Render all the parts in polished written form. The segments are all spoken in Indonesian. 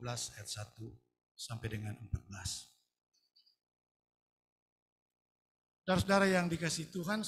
12 ayat 1 sampai dengan 14. Saudara-saudara yang dikasihi Tuhan,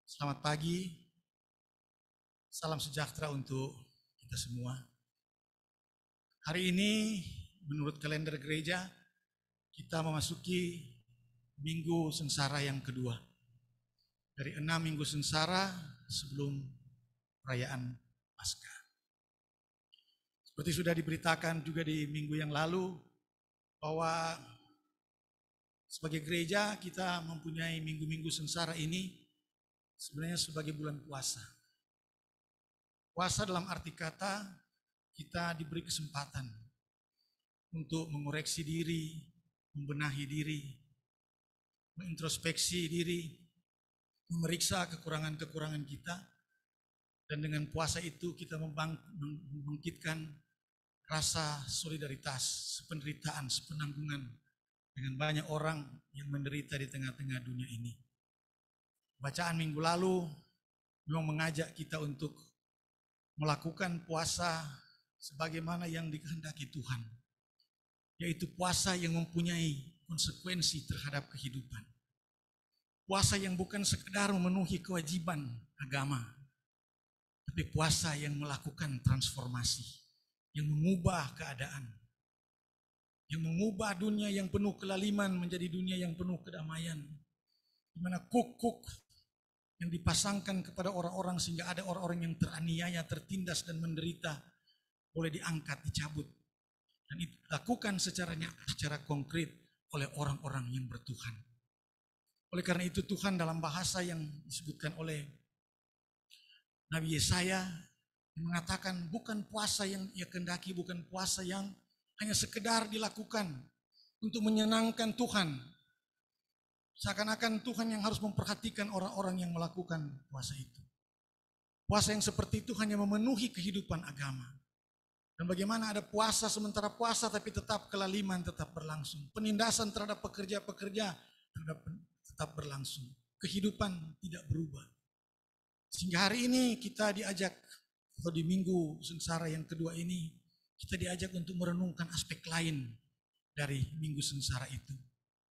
selamat pagi. Salam sejahtera untuk kita semua. Hari ini menurut kalender gereja kita memasuki Minggu Sengsara yang kedua. Dari 6 minggu sengsara sebelum perayaan Paskah. Seperti sudah diberitakan juga di minggu yang lalu bahwa sebagai gereja kita mempunyai minggu-minggu sengsara ini sebenarnya sebagai bulan puasa. Puasa dalam arti kata kita diberi kesempatan untuk mengoreksi diri, membenahi diri, mengintrospeksi diri, memeriksa kekurangan-kekurangan kita, dan dengan puasa itu kita membangkitkan rasa solidaritas, sependeritaan, sepenanggungan dengan banyak orang yang menderita di tengah-tengah dunia ini. Bacaan minggu lalu memang mengajak kita untuk melakukan puasa sebagaimana yang dikehendaki Tuhan, yaitu puasa yang mempunyai konsekuensi terhadap kehidupan. Puasa yang bukan sekedar memenuhi kewajiban agama, tapi puasa yang melakukan transformasi, yang mengubah keadaan, yang mengubah dunia yang penuh kelaliman menjadi dunia yang penuh kedamaian, di mana kuk-kuk yang dipasangkan kepada orang-orang sehingga ada orang-orang yang teraniaya, tertindas dan menderita boleh diangkat, dicabut, dan itu dilakukan secara konkret oleh orang-orang yang bertuhan. Oleh karena itu Tuhan dalam bahasa yang disebutkan oleh Nabi Yesaya mengatakan bukan puasa yang ia kehendaki, bukan puasa yang hanya sekedar dilakukan untuk menyenangkan Tuhan. Seakan-akan Tuhan yang harus memperhatikan orang-orang yang melakukan puasa itu. Puasa yang seperti itu hanya memenuhi kehidupan agama. Dan bagaimana ada puasa sementara puasa tapi tetap kelaliman tetap berlangsung. Penindasan terhadap pekerja-pekerja tetap berlangsung. Kehidupan tidak berubah. Sehingga hari ini kita diajak, atau di minggu sengsara yang kedua ini, kita diajak untuk merenungkan aspek lain dari minggu sengsara itu,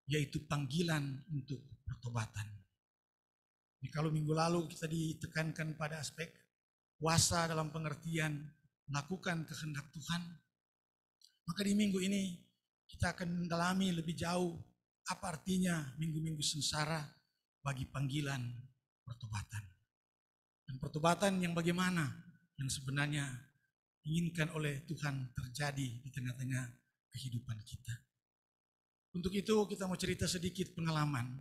yaitu panggilan untuk pertobatan. Jadi kalau minggu lalu kita ditekankan pada aspek puasa dalam pengertian melakukan kehendak Tuhan, maka di minggu ini kita akan mendalami lebih jauh apa artinya minggu-minggu sengsara bagi panggilan pertobatan. Dan pertobatan yang bagaimana yang sebenarnya diinginkan oleh Tuhan terjadi di tengah-tengah kehidupan kita. Untuk itu kita mau cerita sedikit pengalaman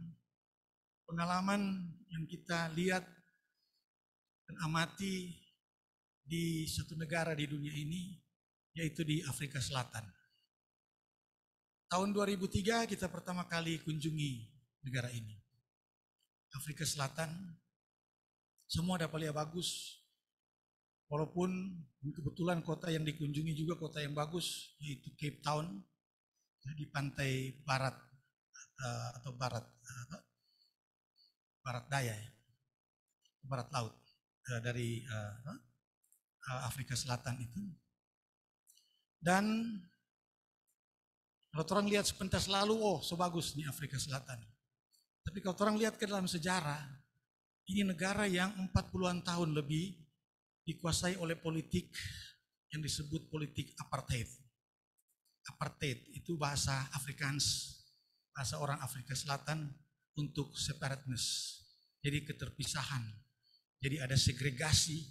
yang kita lihat dan amati di satu negara di dunia ini, yaitu di Afrika Selatan. Tahun 2003 kita pertama kali kunjungi negara ini. Afrika Selatan, semua ada paling bagus. Walaupun kebetulan kota yang dikunjungi juga kota yang bagus, yaitu Cape Town di pantai barat atau barat daya, barat laut dari Afrika Selatan itu. Dan kalau orang lihat sepintas lalu, oh so bagus nih Afrika Selatan. Tapi kalau orang lihat ke dalam sejarah, ini negara yang 40-an tahun lebih dikuasai oleh politik yang disebut politik apartheid. Apartheid itu bahasa Afrikaans, bahasa orang Afrika Selatan untuk separateness. Jadi keterpisahan. Jadi ada segregasi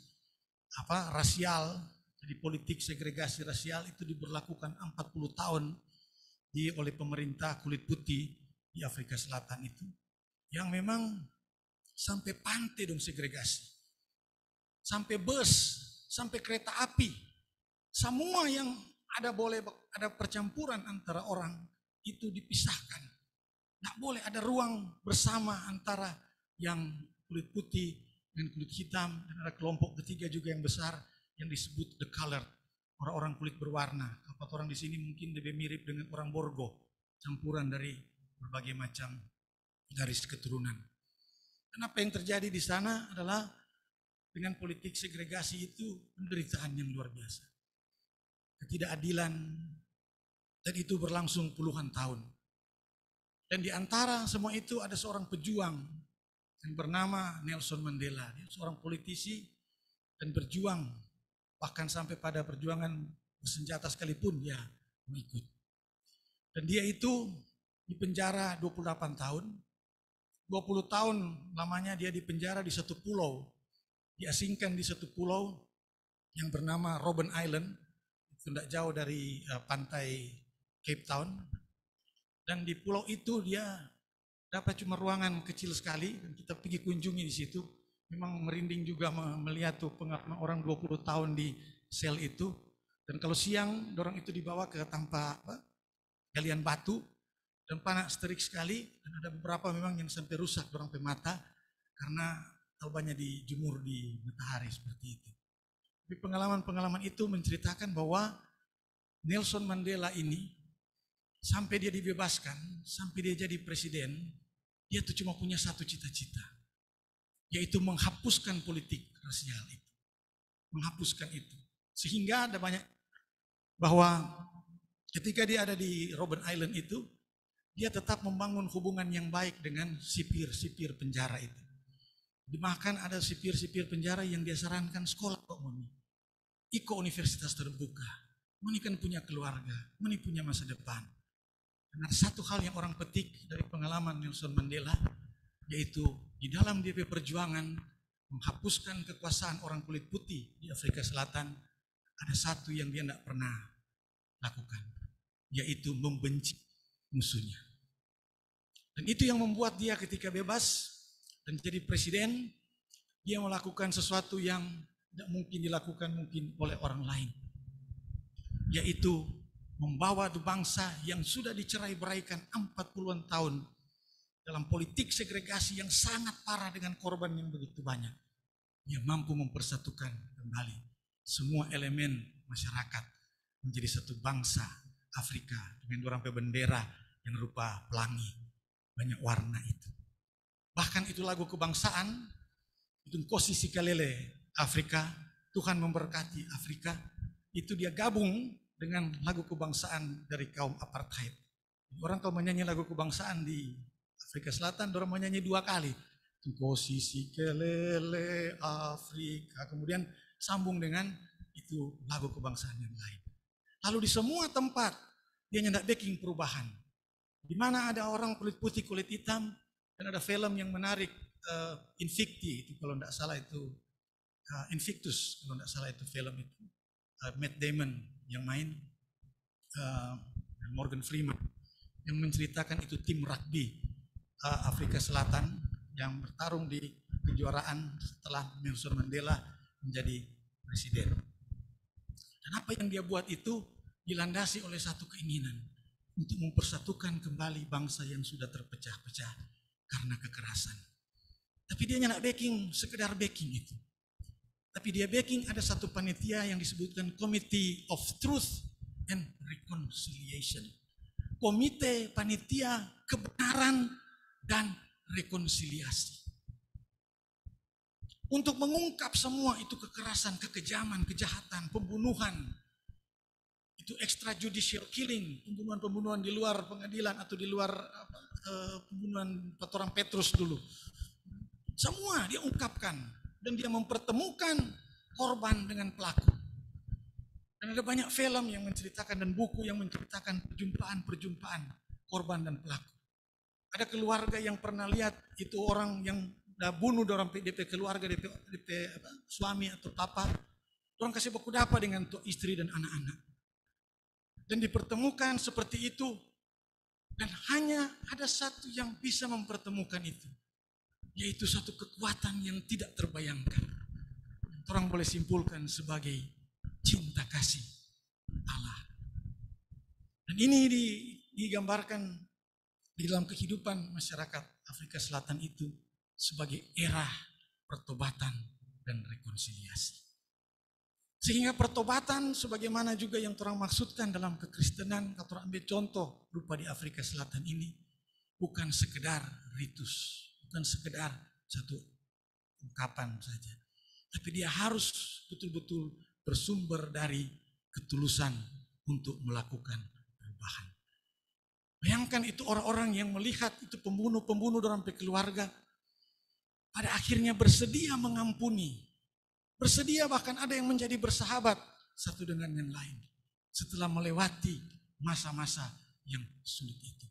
rasial. Jadi politik segregasi rasial itu diberlakukan 40 tahun oleh pemerintah kulit putih di Afrika Selatan itu. Yang memang sampai pantai dong segregasi. Sampai bus, sampai kereta api, semua yang ada percampuran antara orang itu dipisahkan. Nggak boleh ada ruang bersama antara yang kulit putih dan kulit hitam, dan ada kelompok ketiga juga yang besar yang disebut the colored, orang-orang kulit berwarna. Kalau orang di sini mungkin lebih mirip dengan orang Borgo, campuran dari berbagai macam garis keturunan. Dan apa yang terjadi di sana adalah dengan politik segregasi itu penderitaan yang luar biasa. Ketidakadilan, Dan itu berlangsung puluhan tahun. Dan di antara semua itu ada seorang pejuang yang bernama Nelson Mandela. Dia seorang politisi dan berjuang, bahkan sampai pada perjuangan bersenjata sekalipun dia mengikut. Dan dia itu dipenjara 28 tahun. 20 tahun lamanya dia dipenjara di satu pulau. Diasingkan di satu pulau yang bernama Robben Island. Itu tidak jauh dari pantai Cape Town. Dan di pulau itu dia dapat cuma ruangan kecil sekali. Dan kita pergi kunjungi di situ. Memang merinding juga melihat tuh pengalaman orang 20 tahun di sel itu. Dan kalau siang orang itu dibawa ke tanpa galian batu. Dan panas terik sekali. Dan ada beberapa memang yang sampai rusak orang sampai mata. Karena banyak dijemur di matahari seperti itu. Tapi pengalaman-pengalaman itu menceritakan bahwa Nelson Mandela ini sampai dia dibebaskan, sampai dia jadi presiden, dia tuh cuma punya satu cita-cita, yaitu menghapuskan politik rasial itu. Menghapuskan itu. Sehingga ada banyak, bahwa ketika dia ada di Robben Island itu, dia tetap membangun hubungan yang baik dengan sipir-sipir penjara itu. Bahkan ada sipir-sipir penjara yang dia sarankan sekolah kok Moni. Iko universitas terbuka. Moni kan punya keluarga, Moni punya masa depan. Dan ada satu hal yang orang petik dari pengalaman Nelson Mandela, yaitu di dalam DP perjuangan menghapuskan kekuasaan orang kulit putih di Afrika Selatan, ada satu yang dia tidak pernah lakukan, yaitu membenci musuhnya. Dan itu yang membuat dia ketika bebas dan jadi presiden, dia melakukan sesuatu yang tidak mungkin dilakukan mungkin oleh orang lain, yaitu membawa bangsa yang sudah dicerai-beraikan 40-an tahun dalam politik segregasi yang sangat parah dengan korban yang begitu banyak. Dia mampu mempersatukan kembali semua elemen masyarakat menjadi satu bangsa Afrika dengan orang bendera yang rupa pelangi, banyak warna itu. Bahkan itu lagu kebangsaan, itu Nkosi Sikelele Afrika, Tuhan memberkati Afrika, itu dia gabung dengan lagu kebangsaan dari kaum apartheid. Orang kalau menyanyi lagu kebangsaan di Afrika Selatan, orang menyanyi 2 kali. Nkosi Sikelele Afrika, kemudian sambung dengan itu lagu kebangsaan yang lain. Lalu di semua tempat dia nyendak backing perubahan. Di mana ada orang kulit putih, kulit hitam, dan ada film yang menarik, Invicti, itu kalau tidak salah itu Invictus, kalau tidak salah itu film itu. Matt Damon yang main, Morgan Freeman yang menceritakan itu tim rugby Afrika Selatan yang bertarung di kejuaraan setelah Nelson Mandela menjadi presiden. Dan apa yang dia buat itu dilandasi oleh satu keinginan untuk mempersatukan kembali bangsa yang sudah terpecah-pecah karena kekerasan. Tapi dia nggak backing sekedar backing itu. Tapi dia backing ada satu panitia yang disebutkan Committee of Truth and Reconciliation. Komite panitia kebenaran dan rekonsiliasi. Untuk mengungkap semua itu kekerasan, kekejaman, kejahatan, pembunuhan. Itu extrajudicial killing, pembunuhan-pembunuhan di luar pengadilan atau di luar pembunuhan orang Petrus dulu. Semua dia ungkapkan dan dia mempertemukan korban dengan pelaku. Dan ada banyak film yang menceritakan dan buku yang menceritakan perjumpaan-perjumpaan korban dan pelaku. Ada keluarga yang pernah lihat itu orang yang bunuh orang DP keluarga, DP suami atau papa. Orang kasih baku dapa dengan istri dan anak-anak. Dan dipertemukan seperti itu. Dan hanya ada satu yang bisa mempertemukan itu. Yaitu satu kekuatan yang tidak terbayangkan. Orang boleh simpulkan sebagai cinta kasih Allah. Dan ini digambarkan di dalam kehidupan masyarakat Afrika Selatan itu sebagai era pertobatan dan rekonsiliasi. Sehingga pertobatan sebagaimana juga yang orang maksudkan dalam kekristenan, kalau orang ambil contoh rupa di Afrika Selatan ini, bukan sekedar ritus, bukan sekedar satu ungkapan saja. Tapi dia harus betul-betul bersumber dari ketulusan untuk melakukan perubahan. perubahan. Bayangkan itu orang-orang yang melihat itu pembunuh-pembunuh dalam keluarga. Pada akhirnya bersedia mengampuni. Bersedia bahkan ada yang menjadi bersahabat satu dengan yang lain. Setelah melewati masa-masa yang sulit itu.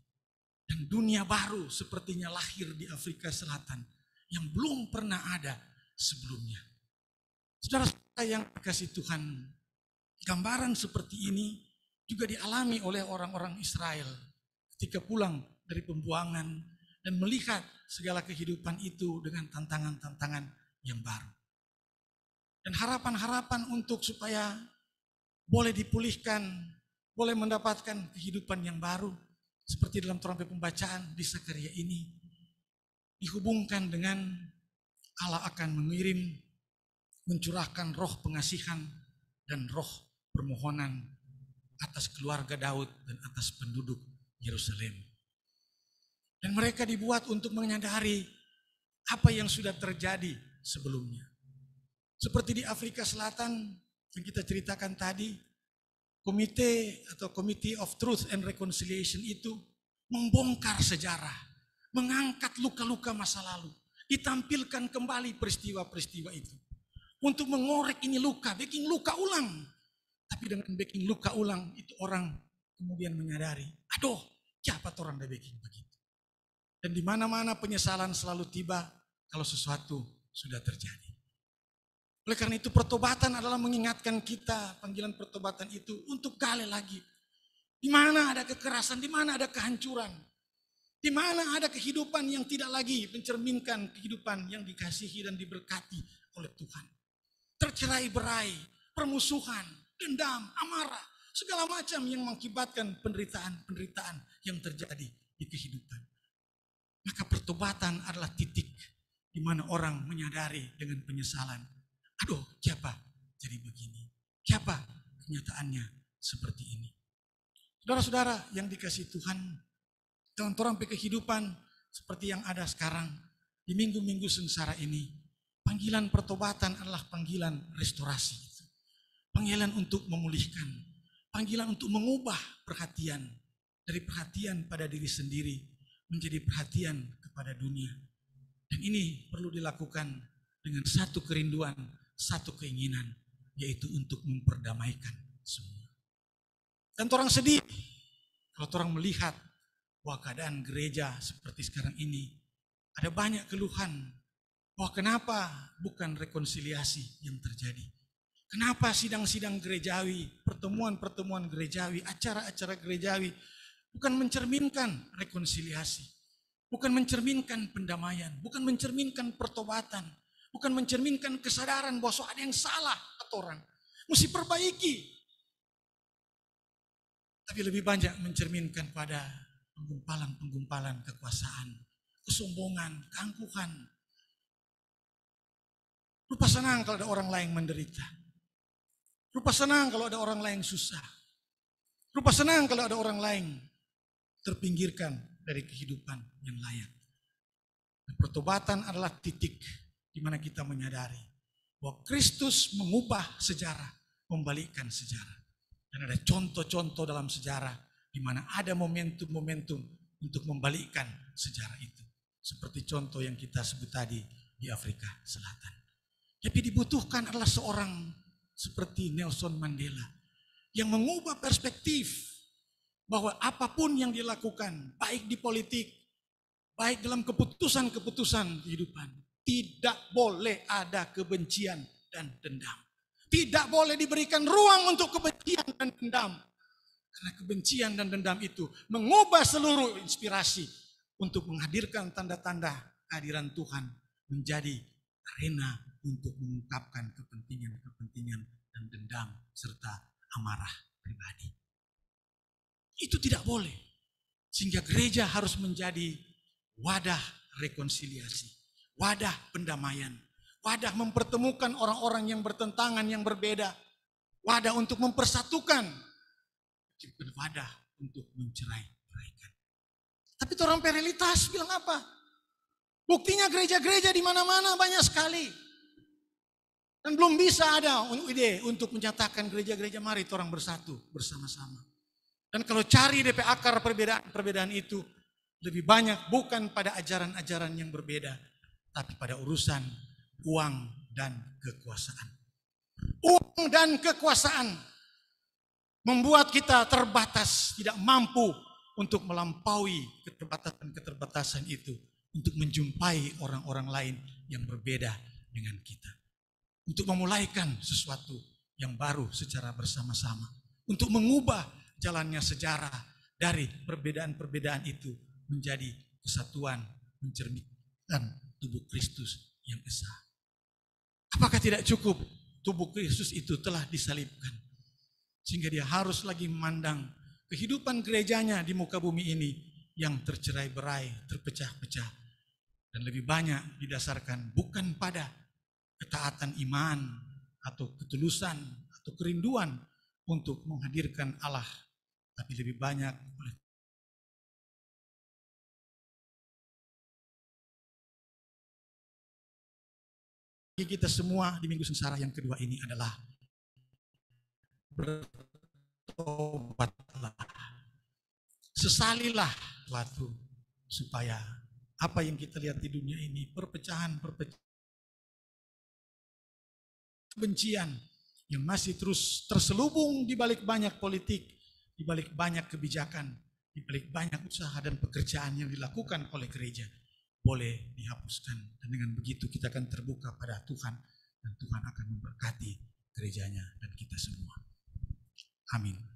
Dan dunia baru sepertinya lahir di Afrika Selatan. Yang belum pernah ada sebelumnya. Saudara-saudara yang dikasihi Tuhan, gambaran seperti ini juga dialami oleh orang-orang Israel ketika pulang dari pembuangan dan melihat segala kehidupan itu dengan tantangan-tantangan yang baru. Dan harapan-harapan untuk supaya boleh dipulihkan, boleh mendapatkan kehidupan yang baru, seperti dalam trompet pembacaan di Zakaria ini, dihubungkan dengan Allah akan mengirim, mencurahkan roh pengasihan dan roh permohonan atas keluarga Daud dan atas penduduk Yerusalem. Dan mereka dibuat untuk menyadari apa yang sudah terjadi sebelumnya. Seperti di Afrika Selatan yang kita ceritakan tadi, komite atau Committee of Truth and Reconciliation itu membongkar sejarah, mengangkat luka-luka masa lalu, ditampilkan kembali peristiwa-peristiwa itu. Untuk mengorek ini luka, bikin luka ulang. Tapi dengan bikin luka ulang itu orang kemudian menyadari, aduh, siapa orang dah bikin begitu. Dan di mana-mana penyesalan selalu tiba kalau sesuatu sudah terjadi. Oleh karena itu pertobatan adalah mengingatkan kita, panggilan pertobatan itu untuk gali lagi. Di mana ada kekerasan, di mana ada kehancuran. Di mana ada kehidupan yang tidak lagi mencerminkan kehidupan yang dikasihi dan diberkati oleh Tuhan. Tercerai-berai, permusuhan, dendam, amarah, segala macam yang mengakibatkan penderitaan-penderitaan yang terjadi di kehidupan. Maka pertobatan adalah titik di mana orang menyadari dengan penyesalan. Aduh, siapa jadi begini? Siapa kenyataannya seperti ini? Saudara-saudara yang dikasihi Tuhan, dalam trompet kehidupan seperti yang ada sekarang, di minggu-minggu sengsara ini, panggilan pertobatan adalah panggilan restorasi. Panggilan untuk memulihkan, panggilan untuk mengubah perhatian dari perhatian pada diri sendiri menjadi perhatian kepada dunia. Dan ini perlu dilakukan dengan satu kerinduan, satu keinginan, yaitu untuk memperdamaikan semua. Dan orang sedih kalau orang melihat bahwa keadaan gereja seperti sekarang ini ada banyak keluhan bahwa kenapa bukan rekonsiliasi yang terjadi. Kenapa sidang-sidang gerejawi, pertemuan-pertemuan gerejawi, acara-acara gerejawi bukan mencerminkan rekonsiliasi, bukan mencerminkan pendamaian, bukan mencerminkan pertobatan, bukan mencerminkan kesadaran bahwa ada yang salah atau orang mesti perbaiki. Tapi lebih banyak mencerminkan pada penggumpalan-penggumpalan kekuasaan, kesombongan, keangkuhan. Lupa senang kalau ada orang lain menderita. Lupa senang kalau ada orang lain susah. Lupa senang kalau ada orang lain terpinggirkan dari kehidupan yang layak. Dan pertobatan adalah titik di mana kita menyadari bahwa Kristus mengubah sejarah, membalikkan sejarah. Dan ada contoh-contoh dalam sejarah di mana ada momentum-momentum untuk membalikkan sejarah itu. Seperti contoh yang kita sebut tadi di Afrika Selatan. Tapi dibutuhkan adalah seorang seperti Nelson Mandela yang mengubah perspektif bahwa apapun yang dilakukan, baik di politik, baik dalam keputusan-keputusan kehidupan, tidak boleh ada kebencian dan dendam. Tidak boleh diberikan ruang untuk kebencian dan dendam. Karena kebencian dan dendam itu mengubah seluruh inspirasi untuk menghadirkan tanda-tanda kehadiran Tuhan menjadi arena untuk mengungkapkan kepentingan-kepentingan dan dendam serta amarah pribadi. Itu tidak boleh. Sehingga gereja harus menjadi wadah rekonsiliasi, wadah pendamaian, wadah mempertemukan orang-orang yang bertentangan, yang berbeda. Wadah untuk mempersatukan. Wadah untuk mencerai-beraikan. Tapi orang realitas bilang apa? Buktinya gereja-gereja di mana-mana banyak sekali. Dan belum bisa ada ide untuk menyatakan gereja-gereja mari orang bersatu bersama-sama. Dan kalau cari DP akar perbedaan itu lebih banyak bukan pada ajaran-ajaran yang berbeda, tapi pada urusan uang dan kekuasaan. Uang dan kekuasaan membuat kita terbatas, tidak mampu untuk melampaui keterbatasan-keterbatasan itu, untuk menjumpai orang-orang lain yang berbeda dengan kita. Untuk memulaikan sesuatu yang baru secara bersama-sama. Untuk mengubah jalannya sejarah dari perbedaan-perbedaan itu menjadi kesatuan, mencerminkan tubuh Kristus yang esa. Apakah tidak cukup tubuh Kristus itu telah disalibkan, sehingga dia harus lagi memandang kehidupan gerejanya di muka bumi ini yang tercerai-berai, terpecah-pecah, dan lebih banyak didasarkan bukan pada ketaatan iman atau ketulusan atau kerinduan untuk menghadirkan Allah, tapi lebih banyak oleh kita semua di Minggu Sengsara yang kedua ini adalah bertobatlah, sesalilah suatu, supaya apa yang kita lihat di dunia ini, perpecahan, kebencian yang masih terus terselubung di balik banyak politik, di balik banyak kebijakan, di balik banyak usaha dan pekerjaan yang dilakukan oleh gereja, boleh dihapuskan. Dan dengan begitu kita akan terbuka pada Tuhan, dan Tuhan akan memberkati gerejanya dan kita semua. Amin.